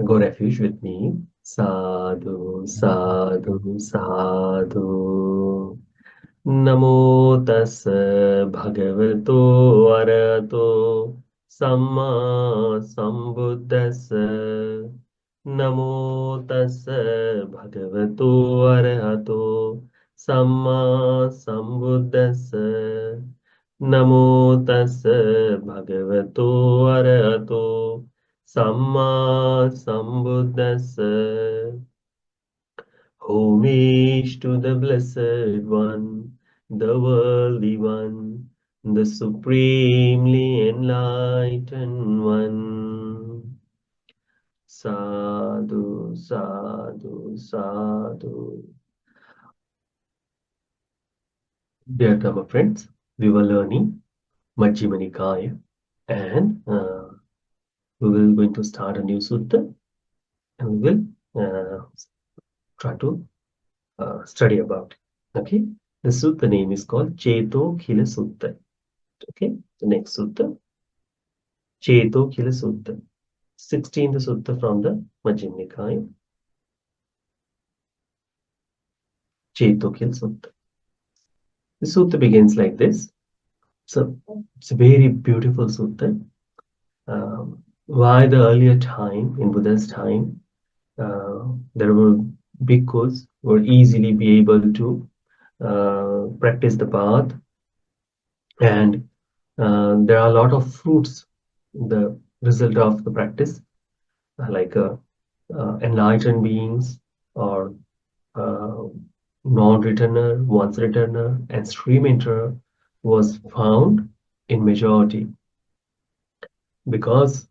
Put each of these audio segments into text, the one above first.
Go refuge with me. Sadhu, sadhu, sadhu. Namo tassa bhagavato arahato samma sambuddhassa. Namo tassa bhagavato arahato samma sambuddhassa. Namo tassa bhagavato arahato samma sambuddhassa. Homage to the Blessed One, the Worldly One, the Supremely Enlightened One. Sadhu, sadhu, sadhu. Dear Dharma friends, we were learning Majjhima Nikaya and we will going to start a new sutta and we will try to study about it. Okay, the sutta name is called Cetokhilasutta. Okay, the next sutta, Cetokhilasutta, 16th sutta from the Majjhima Nikaya, Cetokhilasutta. The sutta begins like this. So it's a very beautiful sutta. Why the earlier time, in Buddha's time, there were bhikkhus who were easily be able to practice the path, and there are a lot of fruits, the result of the practice, like enlightened beings or uh, non-returner, once returner, and stream enterer was found in majority because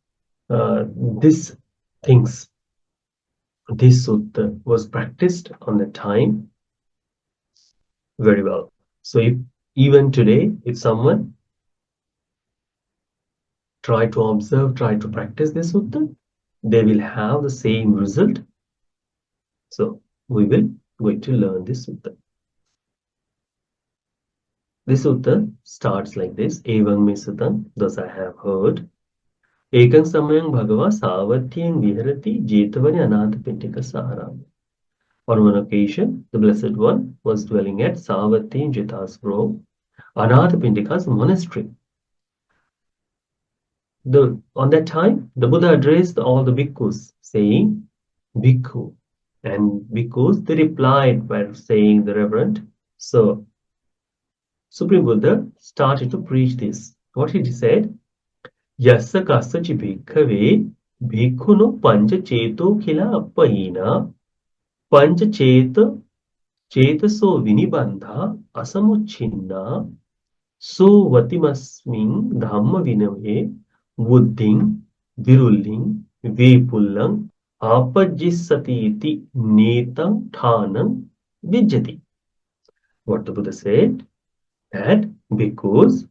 this things, this sutta was practiced on the time very well. So if even today, if someone try to observe, try to practice this sutta, they will have the same result. So we will going to learn this sutta. This sutta starts like this. Evam me suttam, thus I have heard. Ekam samayam bhagava savathyam viharati jetavani anathapitika saharam. On one occasion, the Blessed One was dwelling at Savatthi Jita's grove, Anathapindika's monastery. On that time, the Buddha addressed all the bhikkhus, saying, Bhikkhu. And bhikkhus, they replied by saying the Reverend. So, Supreme Buddha started to preach this. What he said? Yassa kasachi bhikkhave bhikkhuno pancha cheto khila appahina pancha cheta chetaso vinibandha asamuchinna so vatimasmin dhamma vinave buddhing virulling vipullang apajjisati netam thanam vijjati. What the Buddha said, that because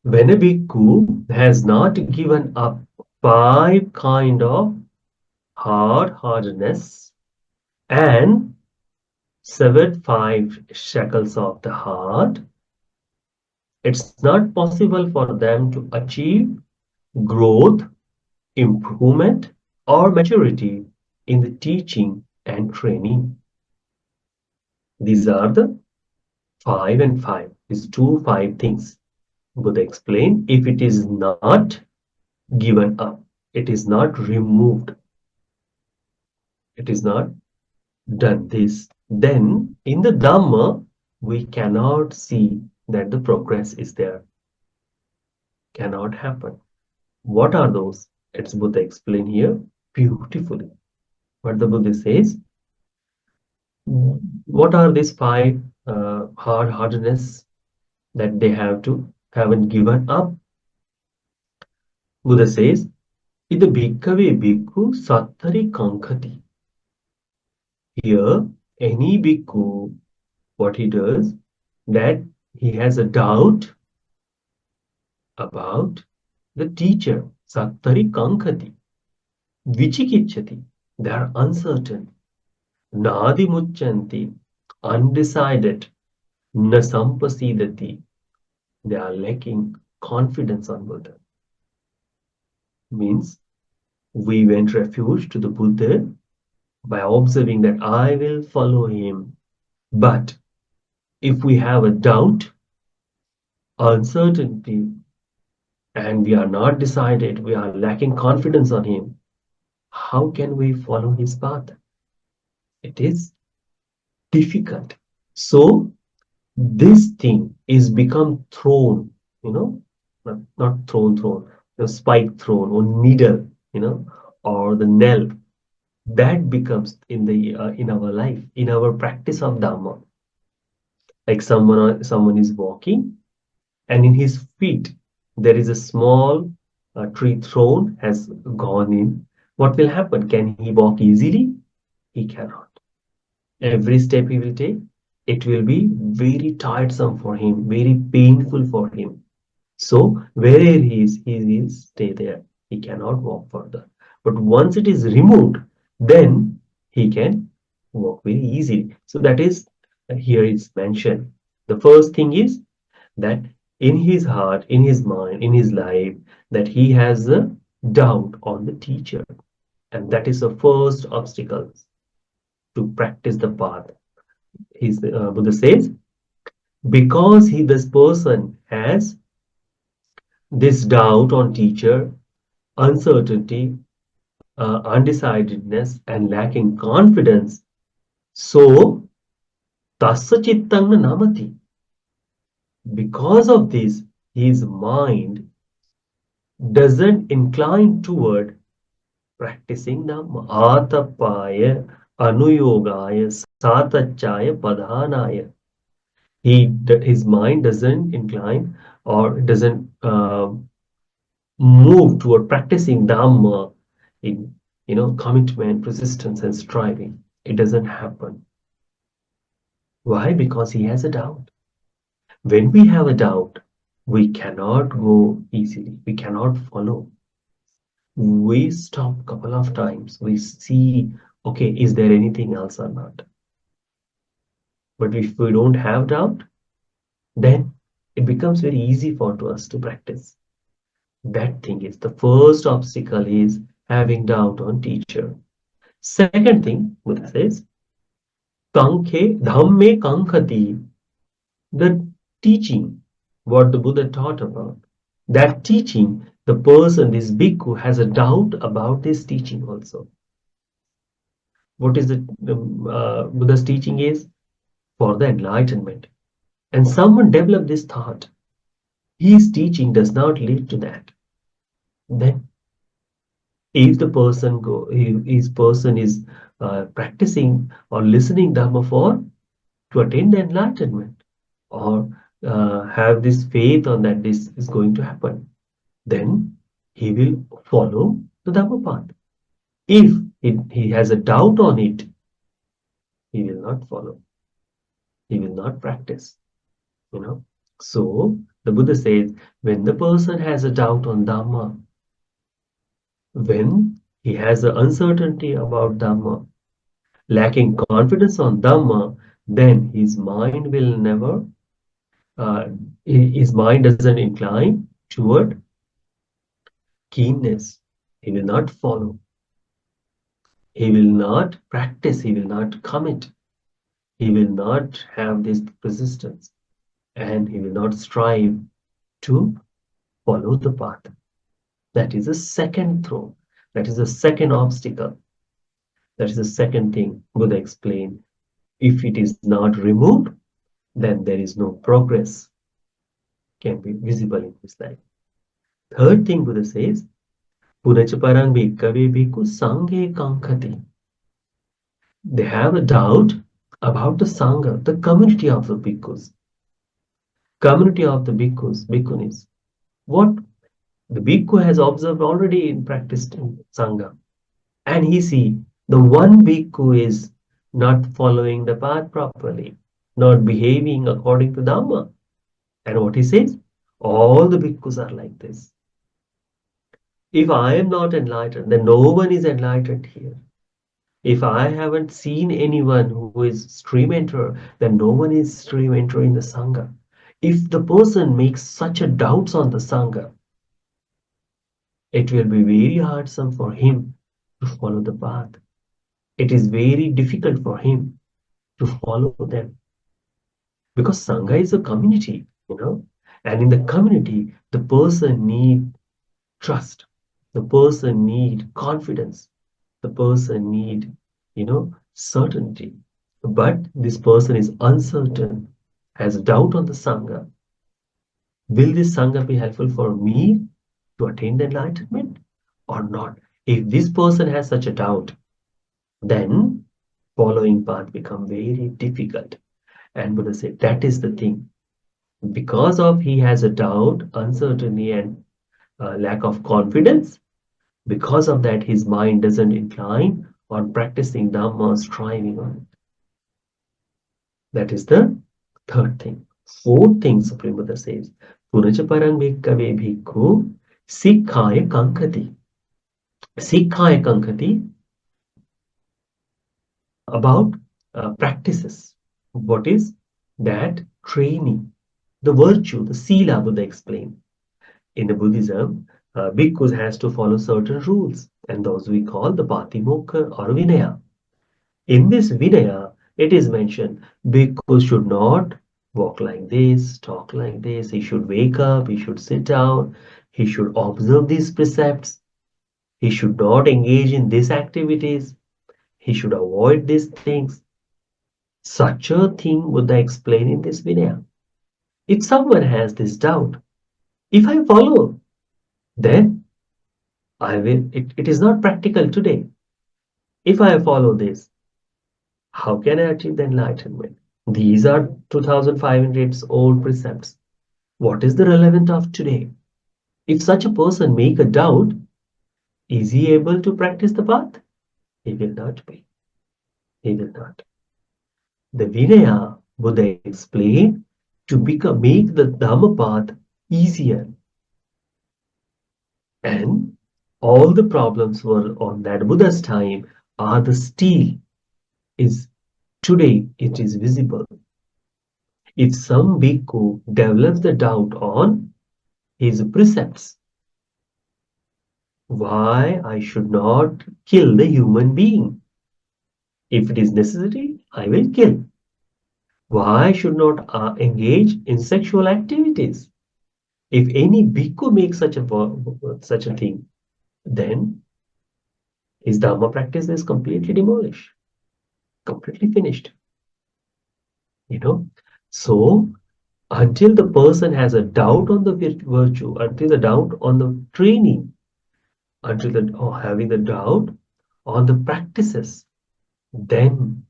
when a bhikkhu has not given up 5 kind of hardness and severed 5 shackles of the heart, it's not possible for them to achieve growth, improvement, or maturity in the teaching and training. These are the 5 and 5. These 5 things. Buddha explained, if it is not given up, it is not removed, it is not done this, then in the Dhamma, we cannot see that the progress is there. Cannot happen. What are those? It's Buddha explained here beautifully. What the Buddha says, what are these 5 hardness that they haven't given up? Buddha says, Ida bhikkhave bhikkhu sattari kankhati. Here, any bhikkhu, what he does, that he has a doubt about the teacher, sattari kankhati, vichikicchati, they are uncertain, nadi mucchanti, undecided, na sampasidati, they are lacking confidence on Buddha. Means We went refuge to the Buddha by observing that I will follow him. But if we have a doubt, uncertainty, and we are not decided, we are lacking confidence on him, how can we follow his path? It is difficult. So this thing is become thrown, not thrown, spike thrown or needle, or the nail that becomes in our life, in our practice of Dhamma. Like someone is walking, and in his feet there is a small tree thrown has gone in. What will happen? Can he walk easily? He cannot. Every step he will take, it will be very tiresome for him, very painful for him. So wherever he will stay there. He cannot walk further. But once it is removed, then he can walk very easily. So that is here it's mentioned. The first thing is that in his heart, in his mind, in his life, that he has a doubt on the teacher. And that is the first obstacle to practice the path. Buddha says, because this person has this doubt on teacher, uncertainty, undecidedness, and lacking confidence, so tassa chittang namati. Because of this, his mind doesn't incline toward practicing Dhamma. Atapaya, anuyogaya, satachaya, padhanaya. His mind doesn't incline or doesn't move toward practicing Dhamma in commitment, resistance, and striving. It doesn't happen. Why? Because he has a doubt. When we have a doubt, we cannot go easily. We cannot follow. We stop a couple of times. We see, okay, is there anything else or not? But if we don't have doubt, then it becomes very easy for us to practice. That thing is the first obstacle is having doubt on teacher. Second thing, Buddha says, kankhe dhamme kankhati, the teaching, what the Buddha taught about. That teaching, the person, this bhikkhu, has a doubt about this teaching also. What is the Buddha's teaching is for the enlightenment. And someone developed this thought. His teaching does not lead to that. Then if the person his person is practicing or listening Dhamma for to attain the enlightenment or have this faith on that this is going to happen, then he will follow the Dhamma path. If he has a doubt on it, he will not follow. He will not practice. So the Buddha says, when the person has a doubt on Dhamma, when he has an uncertainty about Dhamma, lacking confidence on Dhamma, then his mind will never, uh, his mind doesn't incline toward keenness. He will not follow. He will not practice. He will not commit. He will not have this persistence. And he will not strive to follow the path. That is the second throw. That is the second obstacle. That is the second thing Buddha explained. If it is not removed, then there is no progress can be visible in his life. Third thing Buddha says, Punacha parang bhikkhave bhikkhu sanghe kankhati. They have a doubt about the sangha, the community of the bhikkhus. Community of the bhikkhus, bhikkhunis. What the bhikkhu has observed already in practiced in sangha. And he see the one bhikkhu is not following the path properly, not behaving according to Dhamma. And what he says? All the bhikkhus are like this. If I am not enlightened, then no one is enlightened here. If I haven't seen anyone who is stream enterer, then no one is stream enterer in the Sangha. If the person makes such a doubts on the Sangha, it will be very hardsome for him to follow the path. It is very difficult for him to follow them because Sangha is a community, and in the community, the person need trust, the person need confidence, the person need, certainty. But this person is uncertain, has doubt on the Sangha. Will this Sangha be helpful for me to attain the enlightenment or not? If this person has such a doubt, then following path become very difficult. And Buddha said that is the thing. Because of he has a doubt, uncertainty, and lack of confidence, because of that, his mind doesn't incline on practicing Dhamma, striving on it. That is the third thing. Fourth thing, Supreme Buddha says, Punacha parang bhikkhave bhikkhu sikhaya kankati. Sikhaya kankati about practices. What is that? Training. The virtue, the sila, Buddha explained. In the Buddhism, bhikkhus has to follow certain rules, and those we call the patimokkha or vinaya. In this vinaya, it is mentioned bhikkhus should not walk like this, talk like this. He should wake up, he should sit down, he should observe these precepts, he should not engage in these activities, he should avoid these things. Such a thing would I explain in this vinaya. If someone has this doubt, if I follow, then I will. It is not practical today. If I follow this, how can I achieve the enlightenment? These are 2500 old precepts. What is the relevance of today? If such a person make a doubt, is he able to practice the path? He will not be. He will not. The Vinaya Buddha explained to make the Dhamma path easier. And all the problems were on that Buddha's time are the steel is today it is visible. If some bhikkhu develops the doubt on his precepts, why I should not kill the human being? If it is necessary, I will kill. Why should not engage in sexual activities? If any bhikkhu makes such a thing, then his dharma practice is completely demolished, completely finished. So until the person has a doubt on the virtue, until the doubt on the training, until the or having the doubt on the practices, then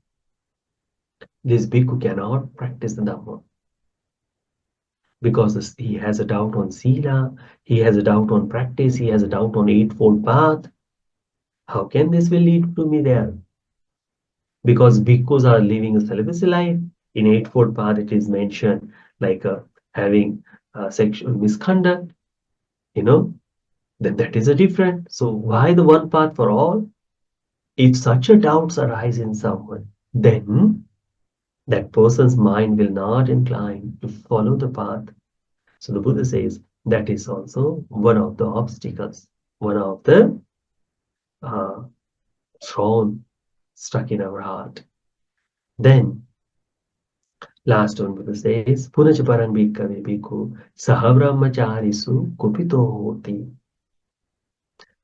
this bhikkhu cannot practice the Dhamma because he has a doubt on sila, he has a doubt on practice, he has a doubt on eightfold path. How can this will lead to me there? Because bhikkhus are living a celibacy life. In eightfold path, it is mentioned like having sexual misconduct, then that is a different. So why the one path for all? If such a doubts arise in someone, then that person's mind will not incline to follow the path. So the Buddha says that is also one of the obstacles, one of the uh, thorn stuck in our heart. Then last one Buddha says, Punacha parang bhikkave bhikkhu saha brahmacharisu kupito hoti.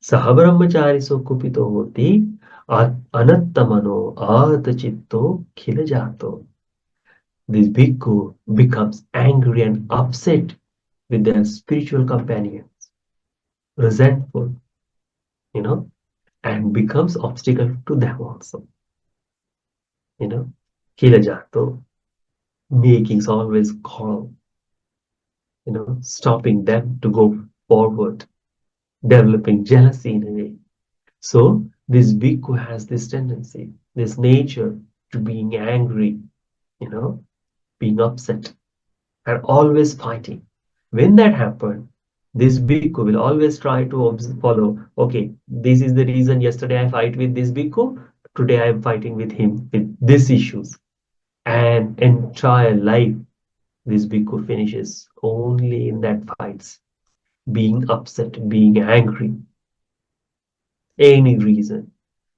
Saha brahmacharisu kupito hoti anattamano atachitto khila jato. This bhikkhu becomes angry and upset with their spiritual companions, resentful, and becomes obstacle to them also. Khila jato, making always call, stopping them to go forward, developing jealousy in a way. So this bhikkhu has this tendency, this nature to being angry, being upset, and always fighting. When that happens, this bhikkhu will always try to follow, okay, this is the reason yesterday I fight with this bhikkhu, today I am fighting with him with these issues. And entire life, this bhikkhu finishes only in that fights, being upset, being angry, any reason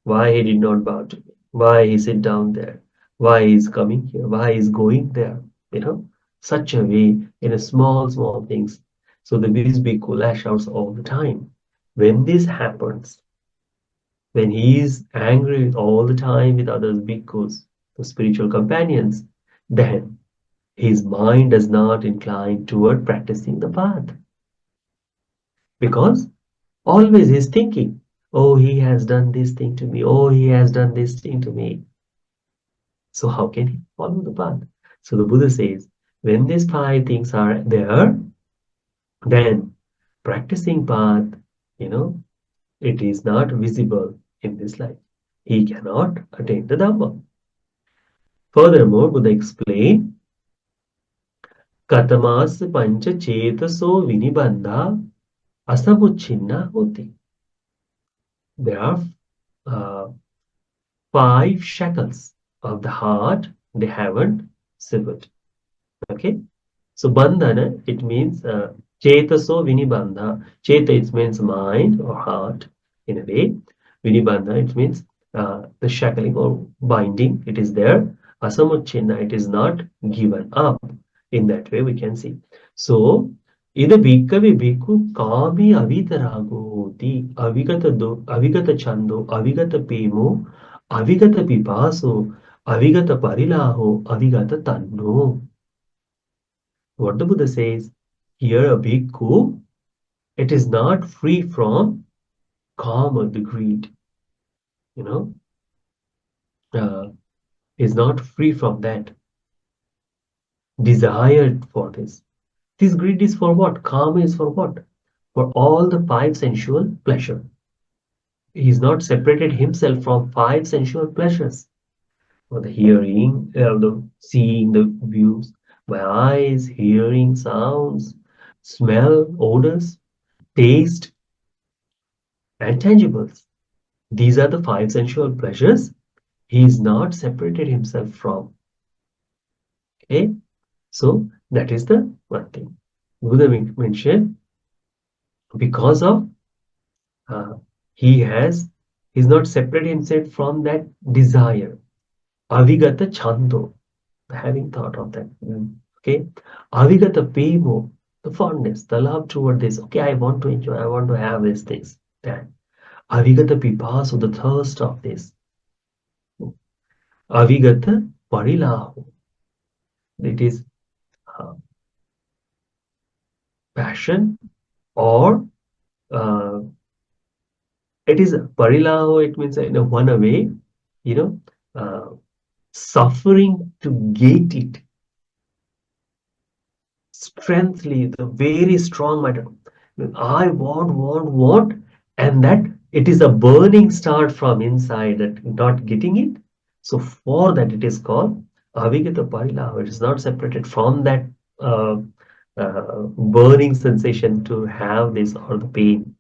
why he did not bow to me, why he sit down there, why he's coming here, why he's going there, you know, such a way in a small things. So the this bhikkhu lash outs all the time. When this happens, when he is angry all the time with others bhikkhus, the spiritual companions, then his mind does not incline toward practicing the path because always he's thinking, oh, he has done this thing to me, oh, he has done this thing to me. So how can he follow the path? So the Buddha says, when these five things are there, then practicing path, you know, it is not visible in this life. He cannot attain the Dhamma. Furthermore, Buddha explained, Katamas pancha chetaso vinibandha asamuchinna hoti. There are uh, five shackles of the heart they haven't severed. Okay, so bandhana it means chetaso vinibandha. Cheta it means mind or heart in a way. Vinibandha it means the shackling or binding. It is there. Asamucchinna it is not given up. In that way we can see. So ida bhikkhave bhikkhu kami avitarago hoti avigata chando avigata pemo avigata pipaso avigata parilaho avigata tanno. What the Buddha says, here a bhikkhu, it is not free from karma, the greed, you know, uh, is not free from that desire for this. This greed is for what? Karma is for what? For all the five sensual pleasure. He is not separated himself from five sensual pleasures. For the hearing, the seeing, the views, by eyes, hearing, sounds, smell, odors, taste, and tangibles. These are the five sensual pleasures he is not separated himself from. Okay, so that is the one thing. Buddha mentioned because of uh, he has he's not separated himself from that desire. Avigata chando, having thought of that. Okay, avigata pemo, the fondness, the love toward this. Okay, I want to enjoy. I want to have these things. That avigata pipaso, the thirst of this. Avigata parilahu, it is uh, passion or uh, it is parilaho, it means in a one away, you know, uh, suffering to get it, strengthly, the very strong matter. I want, and that it is a burning start from inside that not getting it. So for that it is called avigata parilaho. It is not separated from that uh, burning sensation to have this or the pain.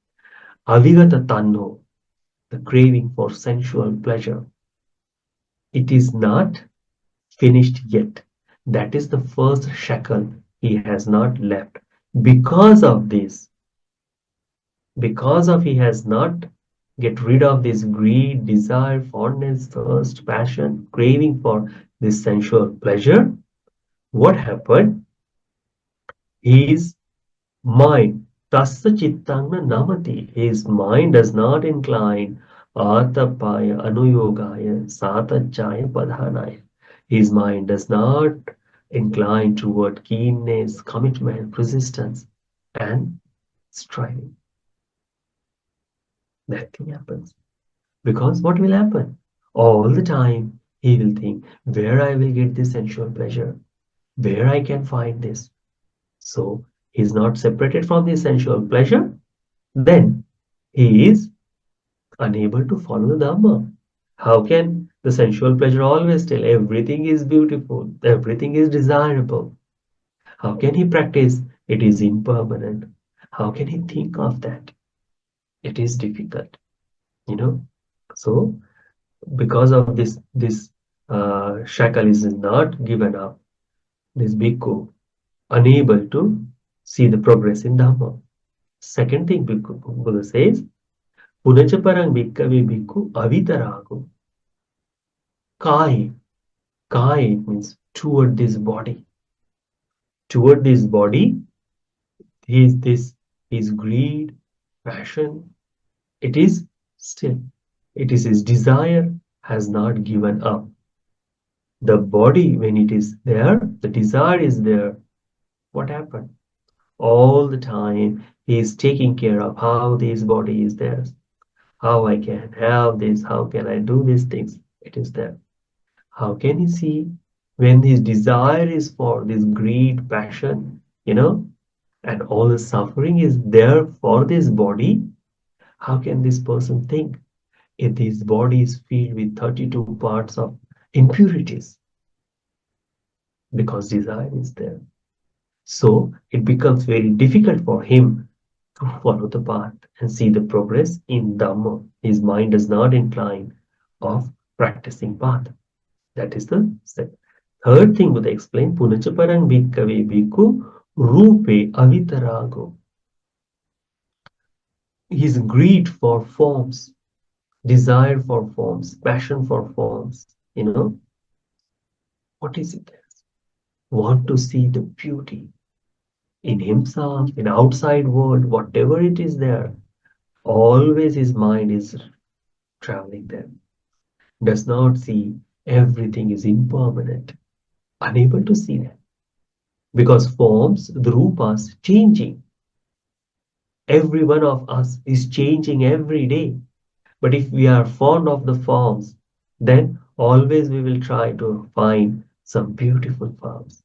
Avigata tanno, the craving for sensual pleasure. It is not finished yet. That is the first shackle he has not left. Because of this, because of he has not get rid of this greed, desire, fondness, thirst, passion, craving for this sensual pleasure, what happened? His mind, tasya chittangna namati, his mind does not incline atapaya anuyogaya satachaya padhanaya. His mind does not incline toward keenness, commitment, resistance, and striving. Nothing happens. Because what will happen? All the time he will think, where I will get this sensual pleasure, where I can find this. So he's not separated from the sensual pleasure, then he is unable to follow the Dhamma. How can the sensual pleasure always tell everything is beautiful, everything is desirable? How can he practice? It is impermanent. How can he think of that? It is difficult, you know. So because of this shackle is not given up, this bhikkhu unable to see the progress in Dhamma. Second thing Buddha says, Punacha parang bhikkhave bhikkhu avitarago. Kai. Kai means toward this body. Toward this body, his greed, passion, it is still. It is his desire has not given up. The body, when it is there, the desire is there. What happened? All the time, he is taking care of how this body is there, how I can have this, how can I do these things. It is there. How can he see when his desire is for this greed, passion, and all the suffering is there for this body? How can this person think if this body is filled with 32 parts of impurities because desire is there? So it becomes very difficult for him to follow the path and see the progress in Dhamma. His mind does not incline of practicing path. That is the step. Third thing Buddha explained, Punachaparang bhikkhave bhikkhu rupe avitarago. His greed for forms, desire for forms, passion for forms, what is it? Want to see the beauty in himself, in outside world, whatever it is there. Always his mind is traveling there. Does not see everything is impermanent. Unable to see that. Because forms, the rupas, changing. Every one of us is changing every day. But if we are fond of the forms, then always we will try to find some beautiful forms.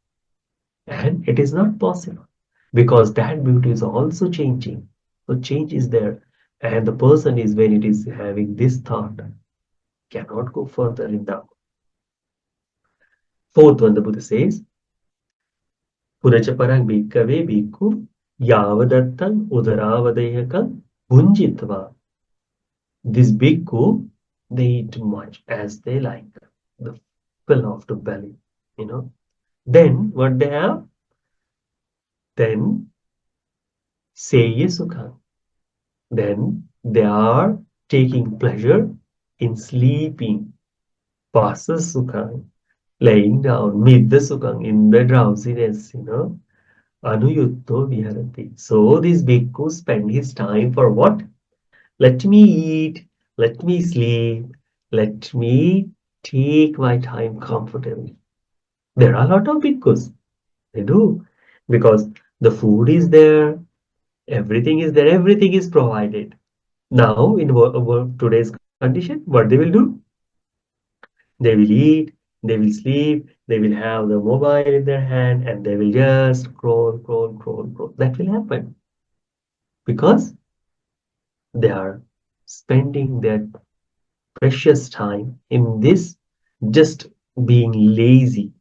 And it is not possible because that beauty is also changing. So change is there. And the person is when it is having this thought, cannot go further in that. Fourth one, the Buddha says, Punachaparang bhikkhave bhikkhu yavadattam udaravadayakam bhunjitva. This bhikkhu, they eat much as they like, the fill of the belly. Then what they have? Then Seye Sukha. Then they are taking pleasure in sleeping. Pasa Sukha. Laying down. Midda Sukha. In the drowsiness. Anuyutto Viharati. So this bhikkhu spend his time for what? Let me eat. Let me sleep. Let me take my time comfortably. There are a lot of bhikkhus. They do. Because the food is there, everything is there, everything is provided. Now, in today's condition, what they will do? They will eat, they will sleep, they will have the mobile in their hand, and they will just scroll, scroll, scroll, scroll. That will happen because they are spending their precious time in this just being lazy,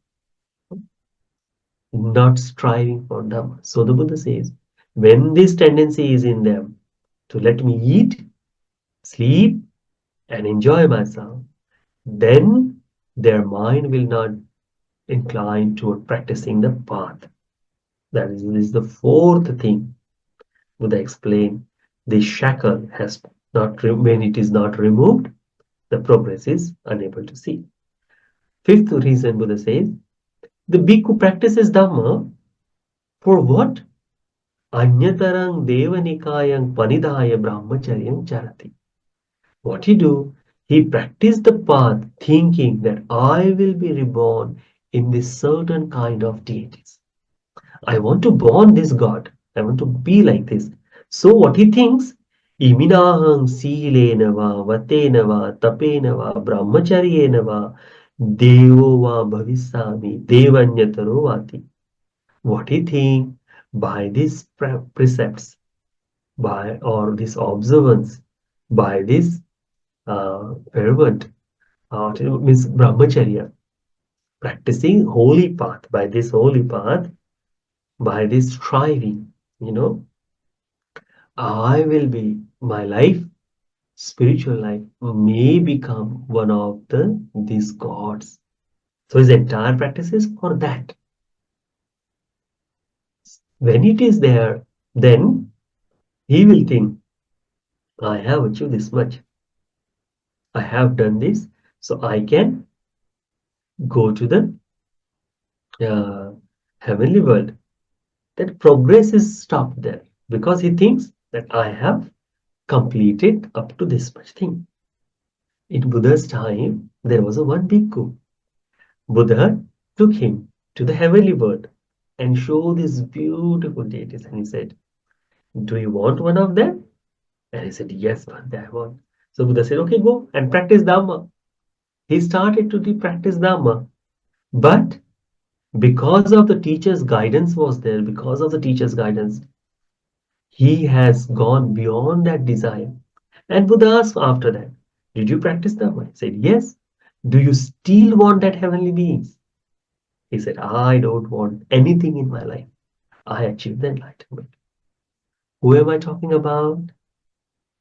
not striving for Dhamma. So the Buddha says, when this tendency is in them to let me eat, sleep, and enjoy myself, then their mind will not incline toward practicing the path. That is the fourth thing Buddha explained. The shackle has not, when it is not removed, the progress is unable to see. Fifth reason Buddha says, the bhikkhu practices Dhamma for what? Anyatarang devanikayang panidaya brahmacharyam charati. What he do? He practiced the path thinking that I will be reborn in this certain kind of deities. I want to born this God. I want to be like this. So what he thinks? Iminahang silena va vatena va tapena va brahmacharyena va devo va bhavisami devanyataro vati. What he think? By these precepts, by or this observance, by this fervent, means brahmacharya, practicing holy path, by this holy path, by this striving, I will be, my life, spiritual life, may become one of these gods. So his entire practice is for that. When it is there, then he will think, I have achieved this much. I have done this, so I can go to the uh, heavenly world. That progress is stopped there because he thinks that I have completed up to this much thing. In Buddha's time, there was a one bhikkhu. Buddha took him to the heavenly world and showed these beautiful deities, and he said, "Do you want one of them?" And he said, "Yes, Bhante, I want." So Buddha said, "Okay, go and practice Dhamma." He started to practice Dhamma, but because of the teacher's guidance was there, because of the teacher's guidance, he has gone beyond that desire. And Buddha asked after that, "Did you practice Dhamma?" He said, "Yes." "Do you still want that heavenly beings?" He said, "I don't want anything in my life. I achieved the enlightenment." Who am I talking about?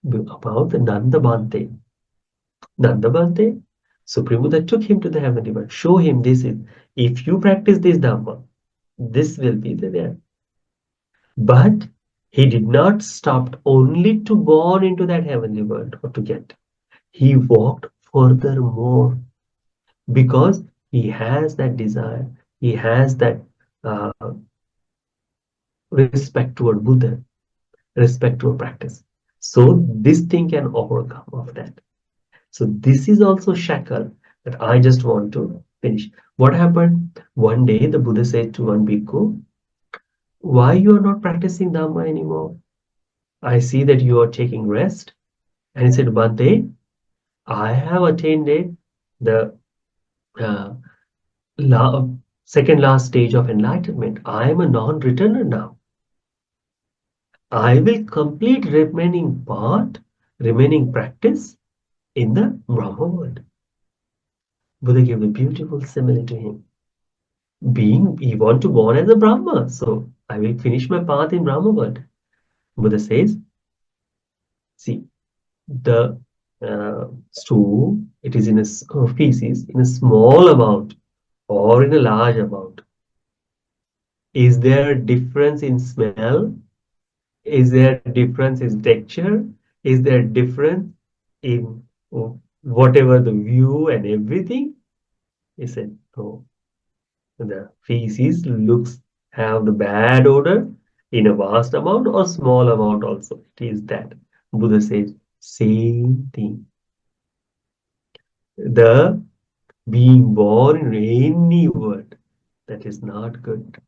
About the Nanda Bhante. Nanda Bhante, Supreme Buddha took him to the heavenly world, show him this is, if you practice this Dhamma, this will be the there. But he did not stop only to born into that heavenly world or to get. He walked furthermore because he has that desire, he has that uh, respect toward Buddha, respect toward practice. So this thing can overcome of that. So this is also shackle that I just want to finish. What happened? One day the Buddha said to one bhikkhu, "Why you are not practicing Dhamma anymore? I see that you are taking rest." And he said, "Bhante, I have attained the uh, la second last stage of enlightenment. I am a non-returner now. I will complete remaining practice in the Brahma world." Buddha gave a beautiful simile to him. Being, you want to born as a Brahma, so I will finish my path in Brahma world. Buddha says, see, the stool, it is in a feces in a small amount or in a large amount. Is there a difference in smell? Is there a difference in texture? Is there a difference in whatever the view and everything? He said, no. The feces looks have the bad odor in a vast amount or small amount also. It is that. Buddha says, same thing. The being born in any word that is not good,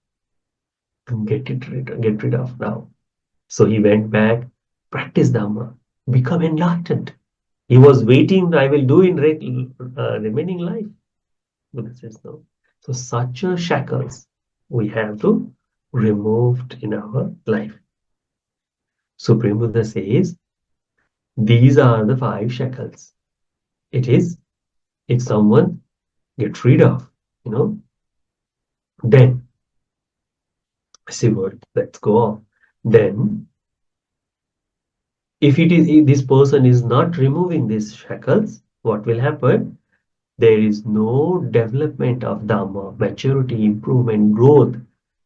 get rid of now. So he went back, practiced Dhamma, become enlightened. He was waiting, I will do in remaining life. Buddha says no. So such a shackles we have to removed in our life. Supreme Buddha says these are the five shackles. It is if someone gets rid of, you know, then see what let's go on. Then if this person is not removing these shackles, what will happen? There is no development of Dhamma, maturity, improvement, growth.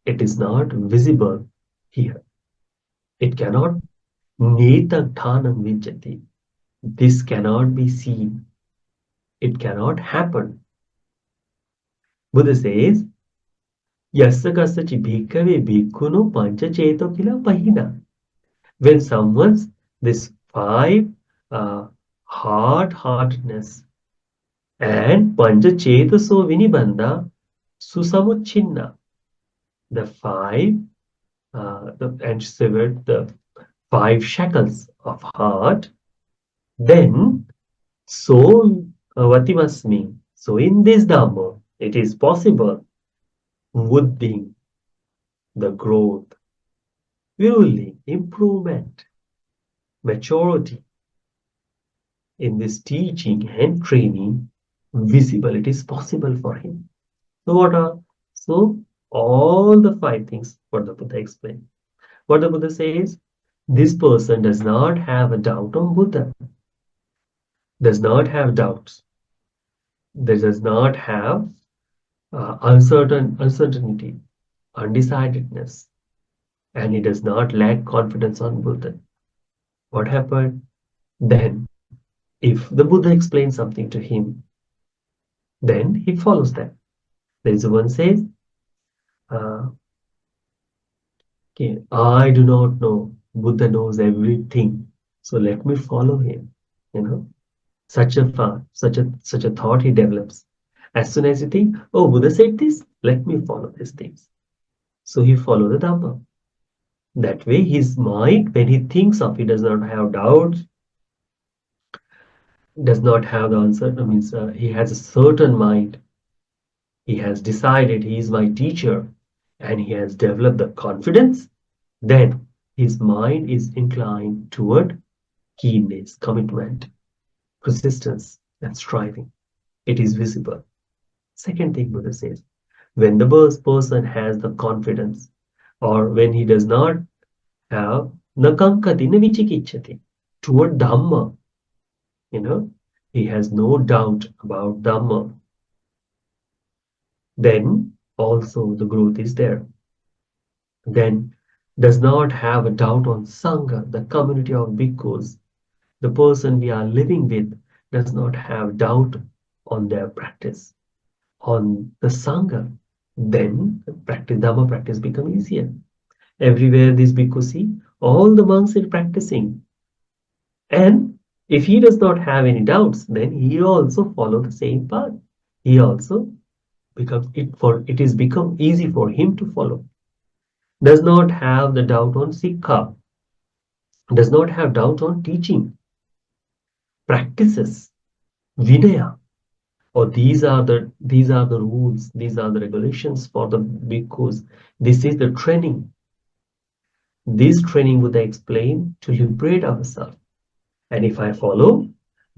It is not visible here. It cannot Netam Thanam Vijjati. This cannot be seen. It cannot happen. Buddha says, Yassa kasachi bhikkhave bhikkhuno pancha cheto kila pahina. When someone's this five hard-heartedness and pancha chetaso vinibandha susamuchinna, the five and severed the five shackles of heart, then so vatimasmi. So in this Dhamma, it is possible buddhi, the growth, really improvement, maturity in this teaching and training, visible. It is possible for him. So what are so all the five things what the Buddha explained. What the Buddha says, this person does not have a doubt on Buddha, does not have doubts, does not have uncertainty, undecidedness, and he does not lack confidence on Buddha. What happened? Then, if the Buddha explains something to him, then he follows that. There is one says, uh, okay, I do not know. Buddha knows everything. So let me follow him. You know, such a thought he develops. As soon as you think, oh, Buddha said this, let me follow these things. So he follow the Dhamma. That way, his mind, when he thinks of, he does not have doubts, does not have the answer. I mean, he has a certain mind. He has decided he is my teacher, and he has developed the confidence. Then his mind is inclined toward keenness, commitment, persistence, and striving. It is visible. Second thing Buddha says, when the person has the confidence, or when he does not have nakankati na vichikichati toward Dhamma, you know, he has no doubt about Dhamma, then also the growth is there. Then does not have a doubt on Sangha, the community of bhikkhus, the person we are living with does not have doubt on their practice, on the Sangha, then the practice, Dhamma practice become easier. Everywhere these bhikkhus see, all the monks are practicing. And if he does not have any doubts, then he also follow the same path. He also becomes it is become easy for him to follow. Does not have the doubt on Sikha, does not have doubt on teaching, practices, Vinaya. Or these are the rules, these are the regulations for the bhikkhus. This is the training. This training would explain to liberate ourselves. And if I follow,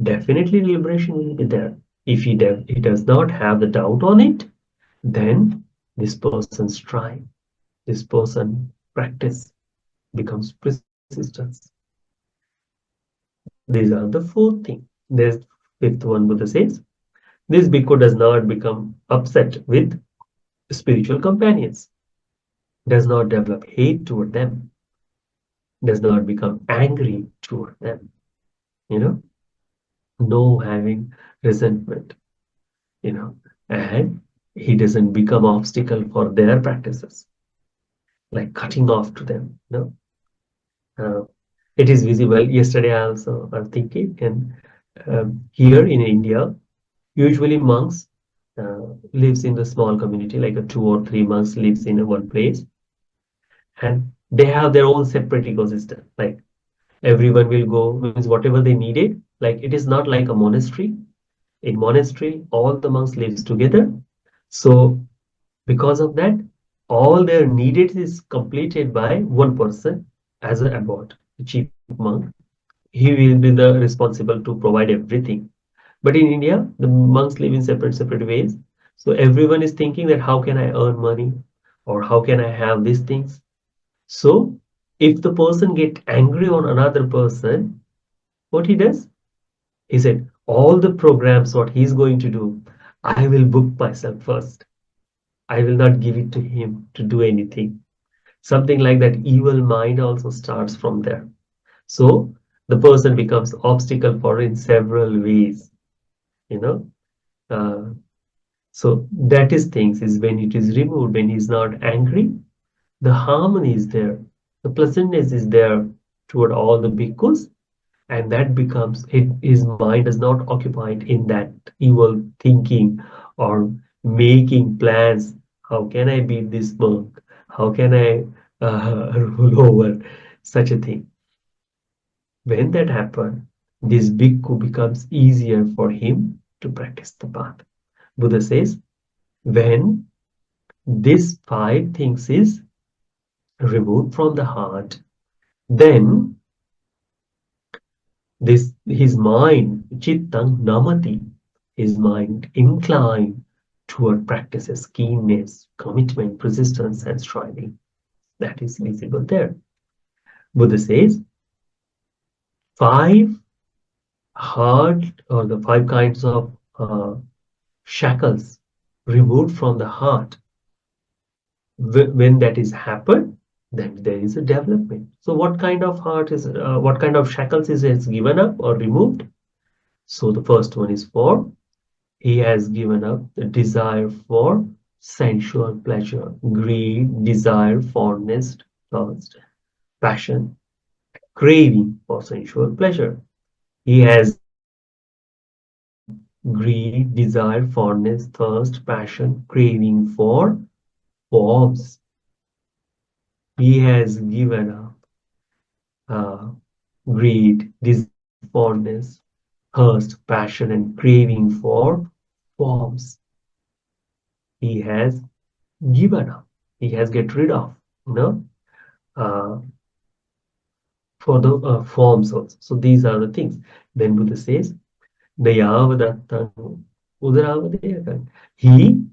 definitely liberation will be there. If he does not have the doubt on it, then this person's strive, this person practice becomes persistence. These are the fourth thing. There's fifth one. Buddha says, this bhikkhu does not become upset with spiritual companions, does not develop hate toward them, does not become angry toward them, you know, no having resentment, you know, and he doesn't become obstacle for their practices, like cutting off to them, you know. It is visible. Yesterday I also was thinking, and here in India, usually monks lives in the small community, like a 2 or 3 months lives in a one place, and they have their own separate ecosystem. Like everyone will go, means whatever they needed. Like it is not like a monastery. In monastery, all the monks lives together. So because of that, all their needed is completed by one person as an abbot, the chief monk. He will be the responsible to provide everything. But in India, the monks live in separate ways. So everyone is thinking that how can I earn money or how can I have these things. So if the person get angry on another person, what he does? He said, all the programs, what he's going to do, I will book myself first. I will not give it to him to do anything. Something like that evil mind also starts from there. So the person becomes obstacle for in several ways, you know. Uh, so that is things is when it is removed, when he's not angry, the harmony is there, the pleasantness is there toward all the bhikkhus, and that becomes his mind is not occupied in that evil thinking or making plans. How can I beat this monk? How can I rule over such a thing? When that happens, this bhikkhu becomes easier for him to practice the path. Buddha says, when this five things is removed from the heart, then this his mind, chittang namati, his mind inclined toward practices, keenness, commitment, persistence, and striving. That is visible there. Buddha says, five hard or the five kinds of shackles removed from the heart. When that is happened, then there is a development. So what kind of shackles is given up or removed? So the first one is for he has given up the desire for sensual pleasure, greed, desire, fondness, lust, passion, craving for sensual pleasure. He has given up greed, desire, fondness, thirst, passion, craving for forms. He has given up uh, greed, desire, fondness, thirst, passion, and craving for forms. He has given up. He has get rid of, you know, uh, for the forms also. So these are the things. Then Buddha says, Nayavadattan Udaravadayakam. He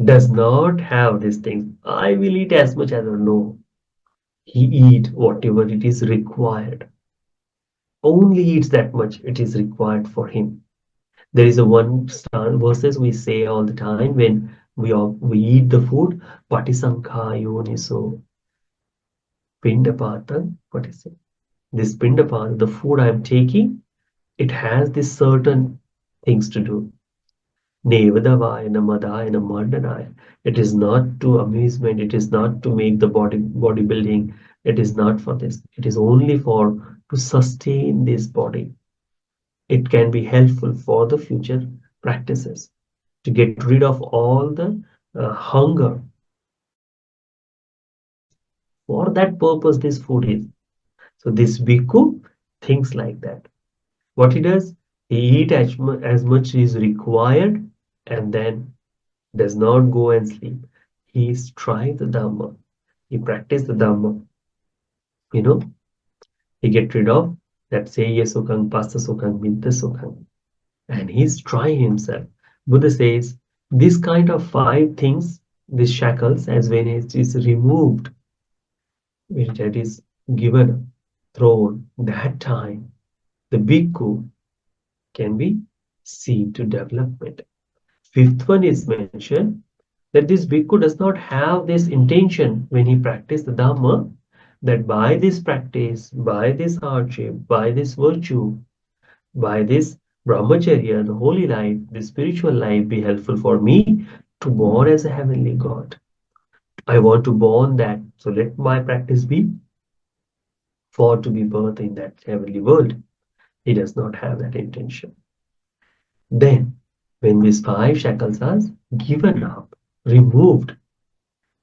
does not have these things. I will eat as much as I know. He eat whatever it is required. Only eats that much it is required for him. There is a one verses we say all the time when we eat the food. Patisankhayo niso pindapatan. What is it? This pindapata, the food I am taking, it has this certain things to do. Nevadavayana Madayana Mandanaya. It is not to amusement, it is not to make the bodybuilding, it is not for this. It is only for to sustain this body. It can be helpful for the future practices to get rid of all the hunger. For that purpose, this food is. So this bhikkhu thinks like that. What he does, he eat as much is required and then does not go and sleep. He strive the Dhamma. He practice the Dhamma. You know, he get rid of that Seya Sukhang, Pasta Sukhang, Minta Sukhang. And he's trying himself. Buddha says, this kind of five things, these shackles, as when it is removed, when it is given, thrown, that time, the bhikkhu can be seen to development. Fifth one is mentioned that this bhikkhu does not have this intention when he practices the Dhamma, that by this practice, by this hardship, by this virtue, by this brahmacharya, the holy life, the spiritual life be helpful for me to born as a heavenly God. I want to born that, so let my practice be for to be birthed in that heavenly world. He does not have that intention. Then, when these five shackles are given up, removed,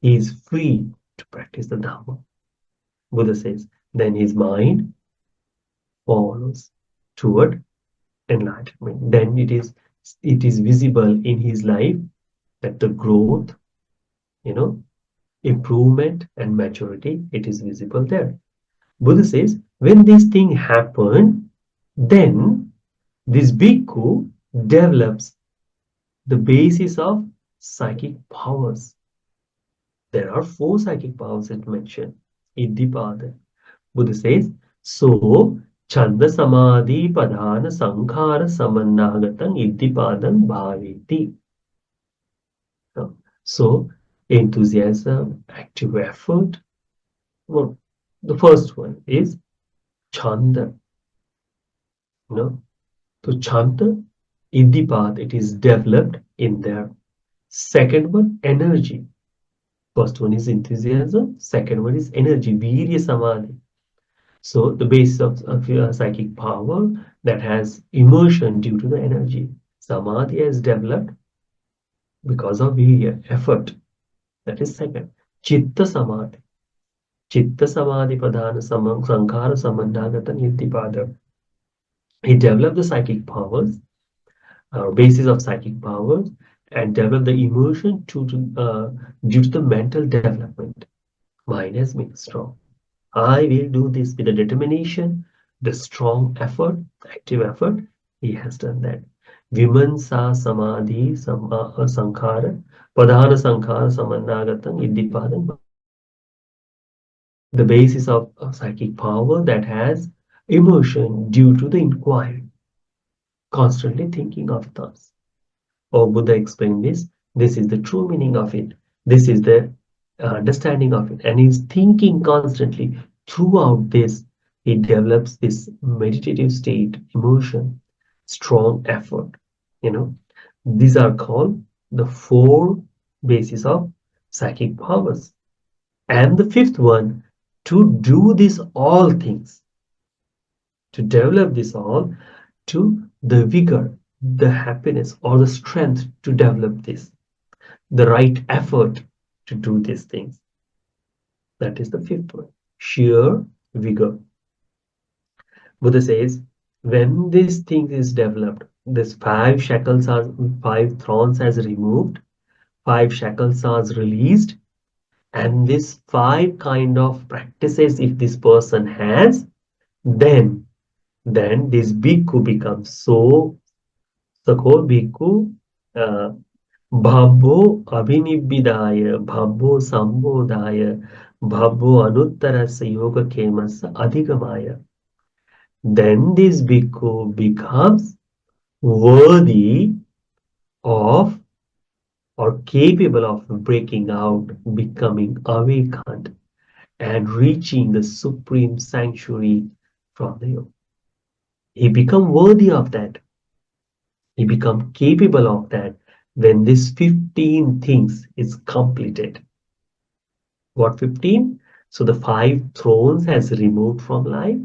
he is free to practice the Dhamma. Buddha says, then his mind follows toward enlightenment. Then it is visible in his life that the growth, you know, improvement and maturity, it is visible there. Buddha says, when this thing happen, then this bhikkhu develops the basis of psychic powers. There are four psychic powers it mentioned. Iddhipada. Buddha says, so Chanda Samadhi Padhana Sankhara Samannagatam Iddhipadam Bhaviti. So enthusiasm, active effort. Well, the first one is Chanda. You know, so Chanda, Iddhipad, it is developed in there. Second one, energy. First one is enthusiasm. Second one is energy, Virya Samadhi. So the basis of your psychic power that has immersion due to the energy. Samadhi has developed because of virya, effort. That is second. Chitta Samadhi. Chitta Samadhi Padhana Sankhara Samannagata Nittipada. He developed the psychic powers, basis of psychic powers, and developed the immersion due to the mental development. Mind has been strong. I will do this with the determination, the strong effort, active effort. He has done that. Vimansa Samadhi Sankhara Padhana Sankhara Samannagatam Iddipadam Bhavati. The basis of psychic power that has immersion due to the inquiry, constantly thinking of thoughts. Or Buddha explained this. This is the true meaning of it. This is the understanding of it, and he's thinking constantly throughout this. He develops this meditative state, emotion, strong effort. You know, these are called the four bases of psychic powers. And the fifth one, to do this all things, to develop this all, to the vigor, the happiness, or the strength to develop this, the right effort to do these things. That is the fifth one, sheer vigor. Buddha says, when this thing is developed, this five thrones has removed, five shackles are released, and this five kind of practices, if this person has, then this bhikkhu becomes so Sako bhikkhu uh, Bhabbo Abhinibbidaya, Bhabbo Sambodhaya, Bhabbo Anuttarasya Yoga Kemasa Adhigamaya. Then this bhikkhu becomes worthy of or capable of breaking out, becoming awakened, and reaching the supreme sanctuary from the yoga. He become worthy of that. He become capable of that when this 15 things is completed. What 15? So the five thrones has removed from life,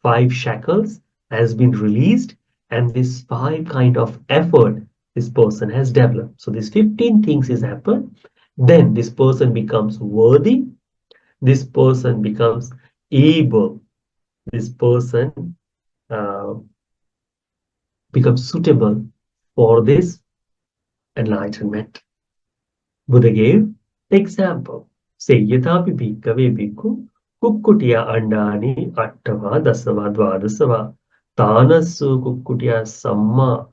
five shackles has been released, and this five kind of effort this person has developed. So these 15 things is happened. Then this person becomes worthy. This person becomes able. This person uh, becomes suitable for this enlightenment. Buddha gave the example. Say yatapi bhikkhave bhikkhu kukkutiya andani attava dasava dvadasava tanasu kukkutiya samma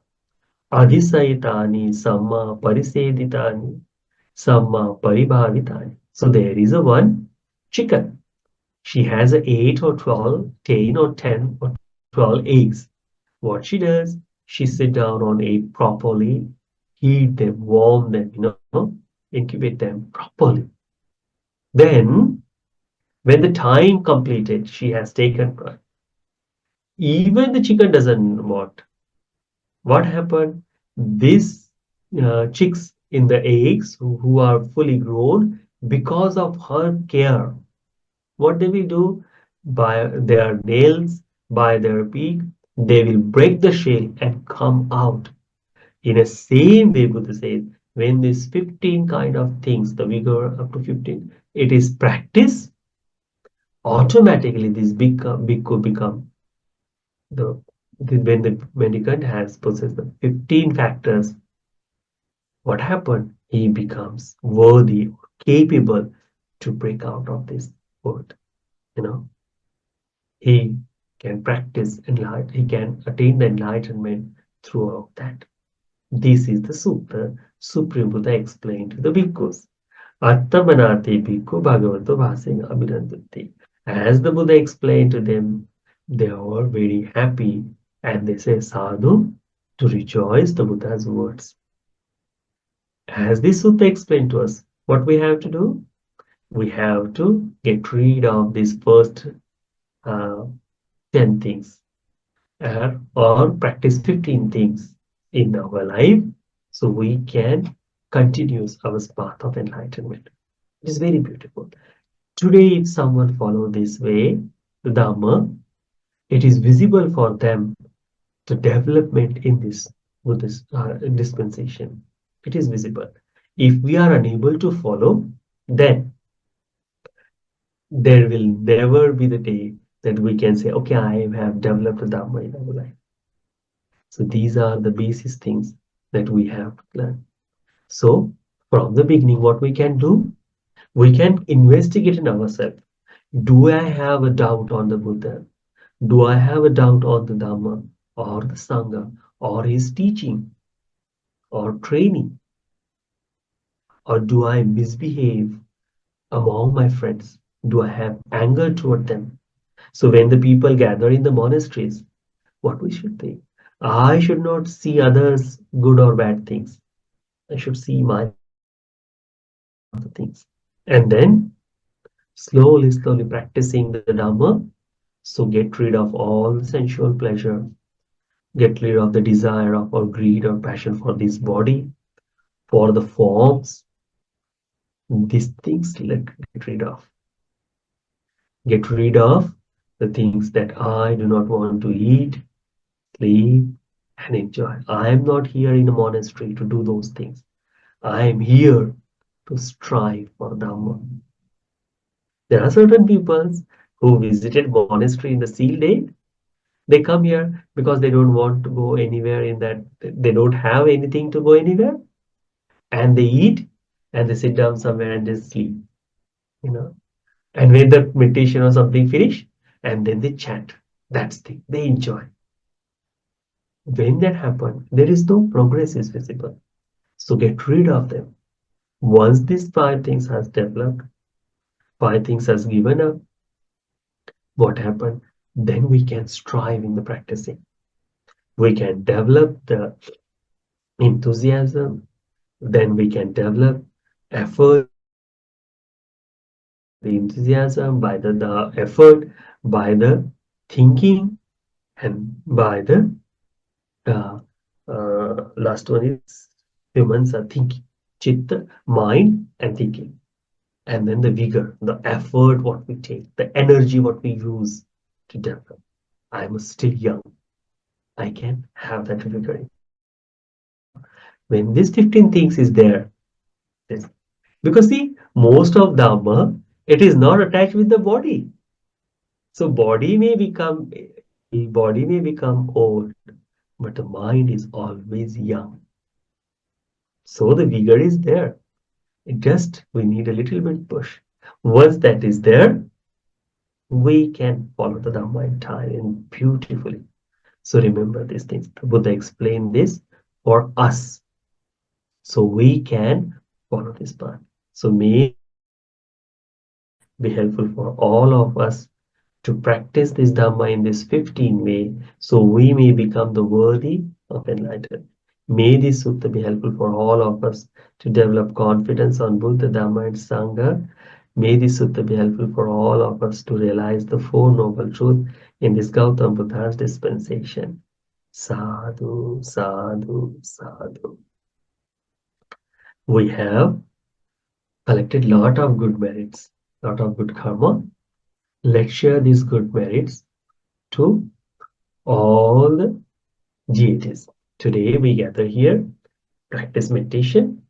adhisayitani samma pariseditani samma paribhavitani. So there is a one chicken. She has a 8 or 12, 10 or 10 or 12 eggs. What she does, she sit down on egg properly, heat them, warm them, incubate them properly. Then, when the time completed, she has taken, even the chicken doesn't want. What happened? These chicks in the eggs who are fully grown, because of her care, what they will do? By their nails, by their beak, they will break the shell and come out. In the same way, Buddha says, when these 15 kind of things, the vigor up to 15, it is practice, automatically this bhikkhu become the, when the mendicant has possessed the 15 factors, what happened? He becomes worthy, capable to break out of this world. You know, he can practice enlightenment, he can attain the enlightenment throughout that. This is the sutta Supreme Buddha explained to the bhikkhus. Attamanati bhikkhu bhagavato bhasena abhinandati. As the Buddha explained to them, they are very happy and they say sadhu to rejoice the Buddha's words. As this sutta explained to us, what we have to do? We have to get rid of these first uh, 10 things or practice 15 things in our life so we can continue our path of enlightenment. It is very beautiful. Today, if someone follow this way, the Dhamma, it is visible for them the development in this Buddhist dispensation. It is visible. If we are unable to follow, then there will never be the day that we can say, okay, I have developed the Dhamma in our life. So these are the basis things that we have to learn. So from the beginning, what we can do, we can investigate in ourselves. Do I have a doubt on the Buddha? Do I have a doubt on the Dhamma or the Sangha or his teaching or training? Or do I misbehave among my friends? Do I have anger toward them? So when the people gather in the monasteries, what we should think? I should not see others good or bad things. I should see my part of the things. And then slowly, slowly practicing the Dhamma. So get rid of all sensual pleasure, get rid of the desire of or greed or passion for this body, for the forms. These things let get rid of. Get rid of the things that I do not want to eat, sleep, and enjoy. I am not here in a monastery to do those things. I am here to strive for Dhamma. There are certain people who visited monastery in the seal day. They come here because they don't want to go anywhere in that, they don't have anything to go anywhere, and they eat and they sit down somewhere and they sleep, you know. And when the meditation or something finish, and then they chant. That's the thing. They enjoy. When that happens, there is no progress is visible. So get rid of them. Once these five things has developed, five things has given up, what happened? Then we can strive in the practicing. We can develop the enthusiasm, then we can develop effort by the enthusiasm, by the effort, by the thinking, and by the last one is humans are thinking, chitta, mind, and thinking. And then the vigor, the effort, what we take, the energy, what we use to develop. I'm still young. I can have that vigor in me. When these 15 things is there, this, because see, most of Dhamma, it is not attached with the body. So body may become old, but the mind is always young. So the vigor is there. It just we need a little bit push. Once that is there, we can follow the Dhamma entirely and beautifully. So remember these things. The Buddha explained this for us, so we can follow this path. So may this be helpful for all of us to practice this Dhamma in this 15 way, so we may become the worthy of enlightenment. May this sutta be helpful for all of us to develop confidence on Buddha, Dhamma, and Sangha. May this sutta be helpful for all of us to realize the Four Noble Truths in this Gautam Buddha's dispensation. Sadhu, sadhu, sadhu. We have collected lot of good merits, lot of good karma. Let's share these good merits to all the GHs. Today we gather here, practice meditation.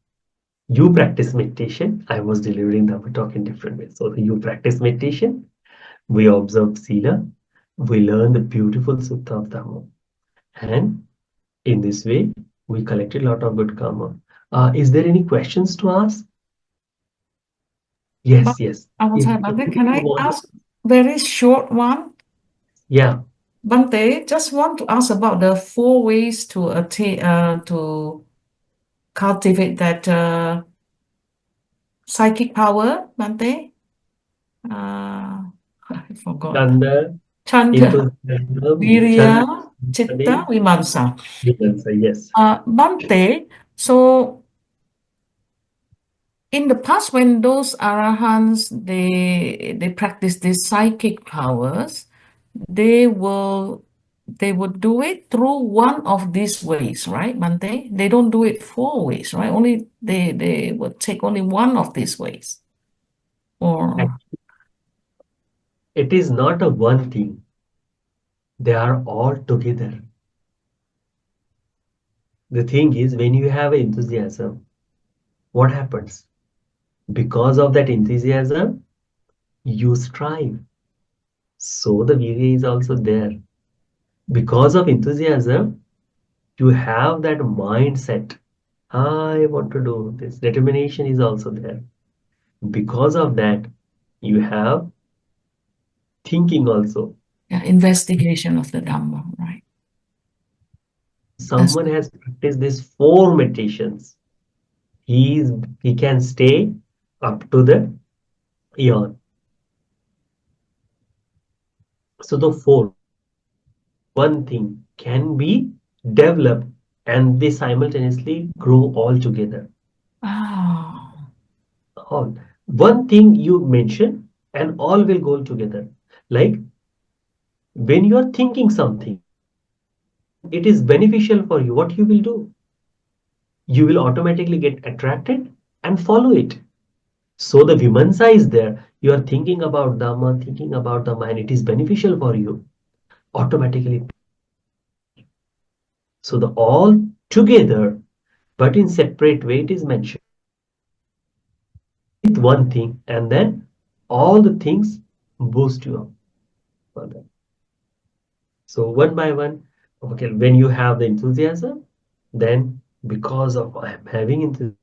You practice meditation. I was delivering the talk in different ways. So you practice meditation. We observe Sila. We learn the beautiful Sutta of Dhamma. And in this way, we collected a lot of good karma. Is there any questions to ask? But Yes, yes. I was If, saying, if Bante, you can I want, ask very short one? yeah, Bante, just want to ask about the four ways to attain to cultivate that psychic power, Bante. I forgot. Chanda, Chanda, enthusiasm, Chanda, Virya, Chitta, study, Vimamsa. yes. Bante, so in the past, when those arahants they practice these psychic powers, they will they would do it through one of these ways, right, Bante? They don't do it four ways, right? Only they would take only one of these ways. Or Actually, it is not a one thing. They are all together. The thing is, when you have enthusiasm, what happens? Because of that enthusiasm, you strive. So the virya is also there. Because of enthusiasm, you have that mindset. I want to do this. Determination is also there. Because of that, you have thinking also. yeah, investigation of the Dhamma, right? If That's someone has practiced these four meditations, he is he can stay up to the eon. So the four, one thing can be developed and they simultaneously grow all together. ah, All. One thing you mention and all will go together. Like when you are thinking something and it is beneficial for you, what you will do? You will automatically get attracted and follow it. So the Vimansa is there. You are thinking about Dhamma, and it is beneficial for you. Automatically, so the all together, but in separate way, it is mentioned with one thing, and then all the things boost you up further. So one by one, okay, when you have the enthusiasm, then because of I am having enthusiasm,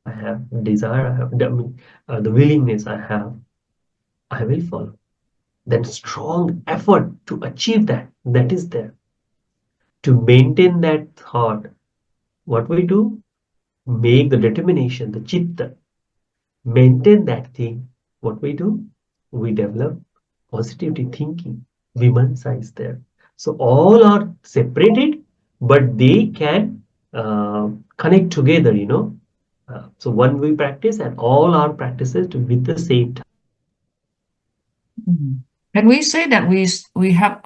I have desire, I have the willingness I will follow. Then strong effort to achieve that, that is there. To maintain that thought, what we do, make the determination, the chitta, maintain that thing. What we do, we develop positivity thinking. Vimansa is there. So all are separated, but they can connect together, you know. So one we practice and all our practices to, with the same time. Mhm. Can we say that we have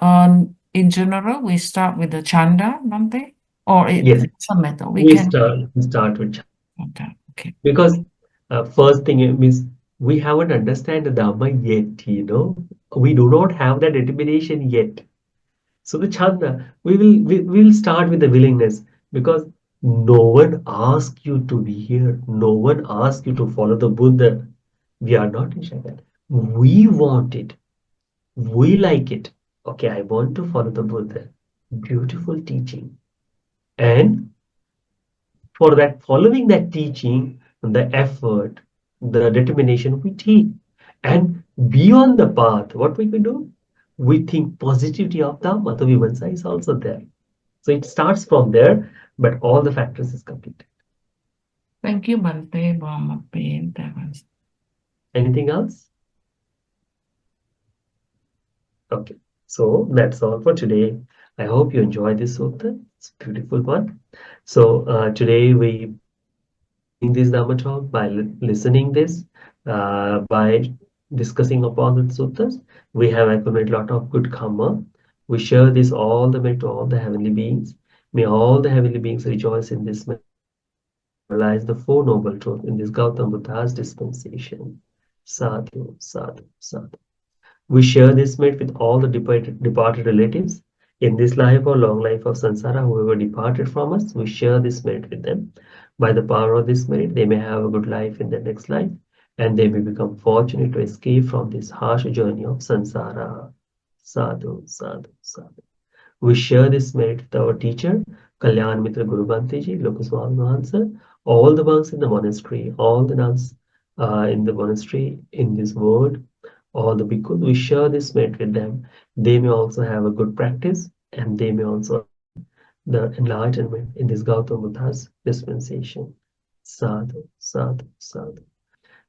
in general we start with the chanda, don't they? Or it Yes, doesn't matter. We can we start with chanda. Okay. because first thing means we haven't understand the Dharma yet, you know. We do not have that determination yet. So the chanda, we will start with the willingness because no one asked you to be here. No one asked you to follow the Buddha. We are not in Shagan. We want it. We like it. Okay, I want to follow the Buddha. Beautiful teaching. And for that following that teaching, the effort, the determination we take. And beyond the path, what we can do? We think positivity of the Madhavivansa is also there. So it starts from there, but all the factors is completed. Thank you, Bante, Bhamape, Devas. Anything else? Okay. So that's all for today. I hope you enjoy this sutta. It's a beautiful one. So today we doing this Dhamma talk by listening this, by discussing upon the suttas. We have accumulated a lot of good karma. We share this all the way to all the heavenly beings. May all the heavenly beings rejoice in this and realize the Four Noble Truths in this Gautam Buddha's dispensation. Sadhu, sadhu, sadhu. We share this merit with all the departed relatives in this life or long life of samsara, whoever departed from us, we share this merit with them. By the power of this merit, they may have a good life in their next life and they may become fortunate to escape from this harsh journey of samsara. Sadhu, sadhu, sadhu. We share this merit with our teacher, Kalyan Mitra Guru Bhante Ji, Lokaswami Mahansa, all the monks in the monastery, all the nuns in the monastery in this world, all the bhikkhus, we share this merit with them. They may also have a good practice and they may also attain the enlightenment in this Gautama Buddha's dispensation. Sadhu, sadhu, sadhu.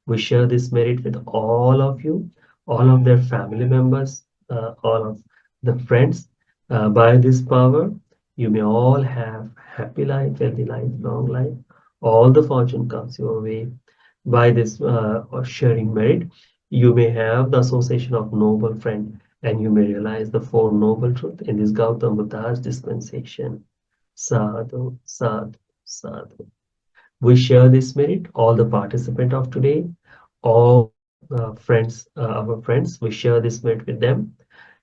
We share this merit with all of you, all of their family members, all of the friends. By this power, you may all have happy life, healthy life, long life. All the fortune comes your way. By this or sharing merit, you may have the association of noble friend, and you may realize the Four Noble Truths in this Gautam Buddha's dispensation. Sadhu, sadhu, sadhu. We share this merit, all the participant of today, all friends, our friends, we share this merit with them.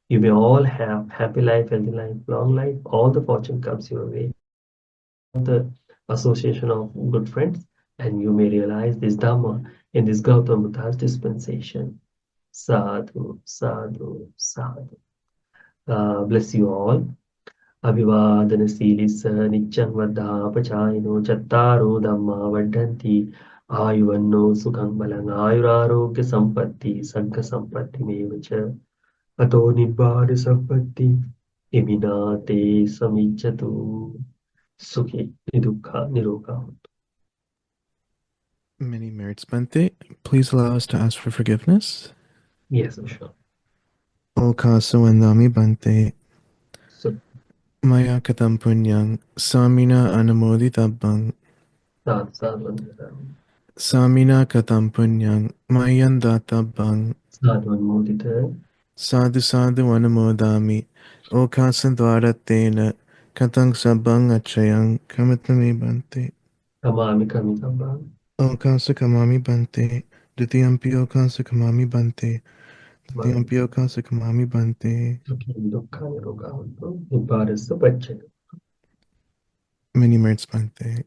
You may all have happy life, healthy life, long life. All the fortune comes your way. You may have the association of good friends, and you may realize this Dhamma in this Gautam Buddha's dispensation. Sadhu, sadhu, sadhu. Bless you all. अभिवादनशीलिस्स नित्यं वर्धापचायिनो चत्तारो धम्मा वर्धन्ति आयुवन्नो सुखं बलं आयुरारोग्यसम्पत्ति सर्गसम्पत्तिमेव च अतो निब्बाढसम्पत्ति इमिना ते समिच्छतु सुखी दुःखा निरोगा Many merits, Bante. Please allow us to ask for forgiveness. Yes, sure. Okasawandami Bante. So, Maya katam punyang samina anamoditabang sadhu, sadhu, Samina katam punyang mayan databang Sadhu Anmodita. sadhu sadhu anumodami okasan dvaratena katang sabang achayang kamatami bante. Kamami Kami Kambang. Okasa kamami bante. Dutiyampi okasa kamami bante. Dutiyampi okasa kamami bante. Sukhim Dukha Niroga Hotu. Nibbana Sabachya. Many merits bante.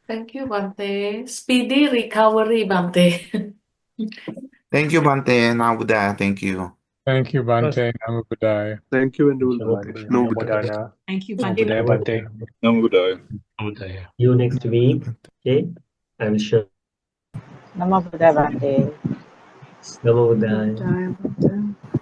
Thank you, Bante. Speedy recovery, Bante. Thank you, Bante. Nabuda. Thank you. Thank you, Bante. Namo Buddhaya. Thank you, Venerable Shalom. Bante. Namo Namo Buddhaya. Thank you, Namo Bante. Buddhaya, Bante. Namo Buddhaya. Buddhaya. See you next week. Okay. I will show. Namo Buddhaya Bante. Namo Buddhaya. Bante.